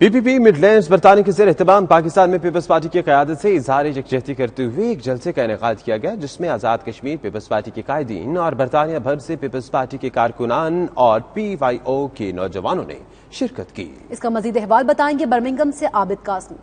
پی پی پی mid lands برطانیہ کے زیر اہتمام پاکستان میں پیپلز پارٹی کی قیادت سے اظہار یکجہتی کرتے ہوئے ایک جلسے کا انعقاد کیا گیا، جس میں آزاد کشمیر پیپلز پارٹی کے قائدین اور برطانیہ بھر سے پیپلز پارٹی کے کارکنان اور پی وائی او کے نوجوانوں نے شرکت کی۔ اس کا مزید احوال بتائیں گے برمنگھم سے عابد قاسم۔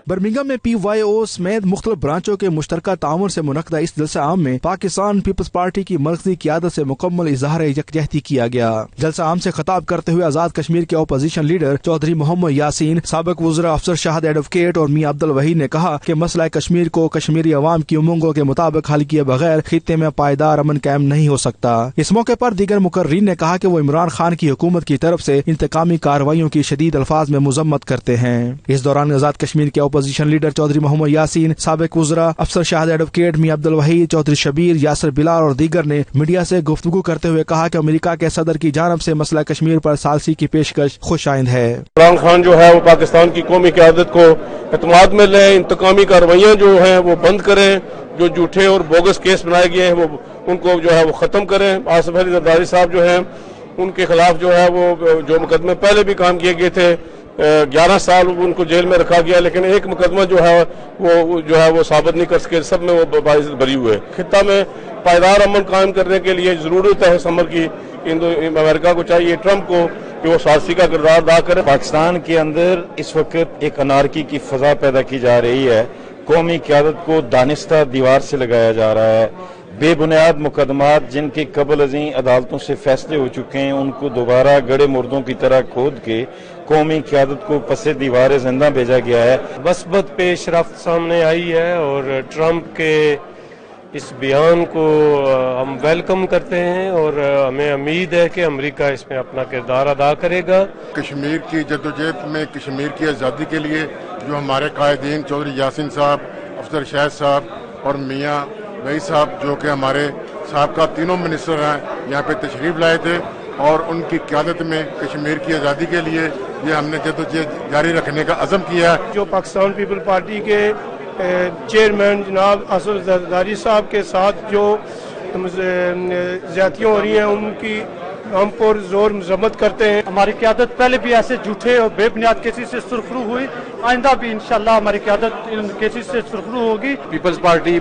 برمنگھم میں پی وائی او سمیت مختلف برانچوں کے مشترکہ تعاون سے منعقدہ اس جلسہ عام میں پاکستان پیپلز پارٹی کی مرکزی قیادت سے مکمل اظہار یکجہتی کیا گیا۔ جلسہ عام سے خطاب کرتے ہوئے آزاد کشمیر کے اپوزیشن لیڈر چودھری محمد یاسین، سابق وزراء افسر شاہد ایڈوکیٹ اور میاں عبدالوحید نے کہا کہ مسئلہ کشمیر کو کشمیری عوام کی امنگوں کے مطابق حل کیے بغیر خطے میں پائیدار امن قائم نہیں ہو سکتا۔ اس موقع پر دیگر مقررین نے کہا کہ وہ عمران خان کی حکومت کی طرف سے انتقامی کارروائیوں کی شدید الفاظ میں مذمت کرتے ہیں۔ اس دوران آزاد کشمیر کے اپوزیشن لیڈر چودھری محمد یاسین، سابق وزراء افسر شاہد ایڈوکیٹ، میاں عبدالوحید، چودھری شبیر، یاسر بلال اور دیگر نے میڈیا سے گفتگو کرتے ہوئے کہا کہ امریکہ کے صدر کی جانب سے مسئلہ کشمیر پر ثالثی کی پیشکش خوش آئند ہے۔ عمران خان جو ہے وہ پاکستان کی قومی قیادت کو اعتماد میں لیں، انتقامی کارروائیاں جو ہیں وہ بند کریں، جو جھوٹے اور بوگس کیس بنائے گئے ہیں وہ ان کو جو ہے وہ ختم کریں۔ آصف علی زرداری صاحب جو ہیں ان کے خلاف جو ہے وہ جو مقدمے پہلے بھی کام کیے گئے تھے، 11 سال ان کو جیل میں رکھا گیا، لیکن ایک مقدمہ جو ہے وہ ثابت نہیں کر سکے، سب میں وہ باعث بری ہوئے۔ خطہ میں پائیدار امن قائم کرنے کے لیے ضرورت ہے سمر کی، امریکہ کو چاہیے، ٹرمپ کو، کہ وہ ثالثی کا کردار ادا کرے۔ پاکستان کے اندر اس وقت ایک انارکی کی فضا پیدا کی جا رہی ہے، قومی قیادت کو دانستہ دیوار سے لگایا جا رہا ہے، بے بنیاد مقدمات جن کے قبل ازیں عدالتوں سے فیصلے ہو چکے ہیں ان کو دوبارہ گڑے مردوں کی طرح کھود کے قومی قیادت کو پس دیوار زندہ بھیجا گیا ہے۔ مثبت پیش رفت سامنے آئی ہے اور ٹرمپ کے اس بیان کو ہم ویلکم کرتے ہیں اور ہمیں امید ہے کہ امریکہ اس میں اپنا کردار ادا کرے گا۔ کشمیر کی جدوجہد میں کشمیر کی آزادی کے لیے جو ہمارے قائدین چودھری یاسین صاحب، افسر شاہد صاحب اور میاں بھائی صاحب جو کہ ہمارے سابقہ تینوں منسٹر ہیں یہاں پہ تشریف لائے تھے، اور ان کی قیادت میں کشمیر کی آزادی کے لیے یہ ہم نے جدوجہد جاری رکھنے کا عزم کیا ہے۔ جو پاکستان پیپل پارٹی کے چیئرمین جناب آصف زرداری صاحب کے ساتھ جو زیادتیاں ہو رہی ہیں ان کی ہم پر زور مذمت کرتے ہیں۔ ہماری قیادت پہلے بھی ایسے جھوٹے اور بے بنیاد کیسز سے سرخرو ہوئی، آئندہ بھی انشاءاللہ ہماری قیادت ان کیسز سے سرخرو ہوگی۔ پیپلز پارٹی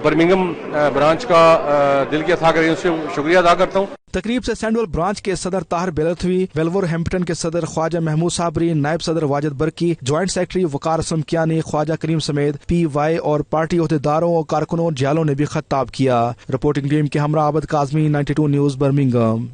برمنگھم برانچ کا دل کی اتھا کر سے شکریہ ادا کرتا ہوں۔ تقریب سے سینڈول برانچ کے صدر طاہر بیلتوی، ویلور ہیمپٹن کے صدر خواجہ محمود صابری، نائب صدر واجد برکی، جوائنٹ سیکرٹری وقار اسلم کیانی، خواجہ کریم سمیت پی وائی اور پارٹی عہدیداروں اور کارکنوں جالوں نے بھی خطاب کیا۔ رپورٹنگ ٹیم کے ہمراہ عابد کاظمی، 92 نیوز برمنگھم۔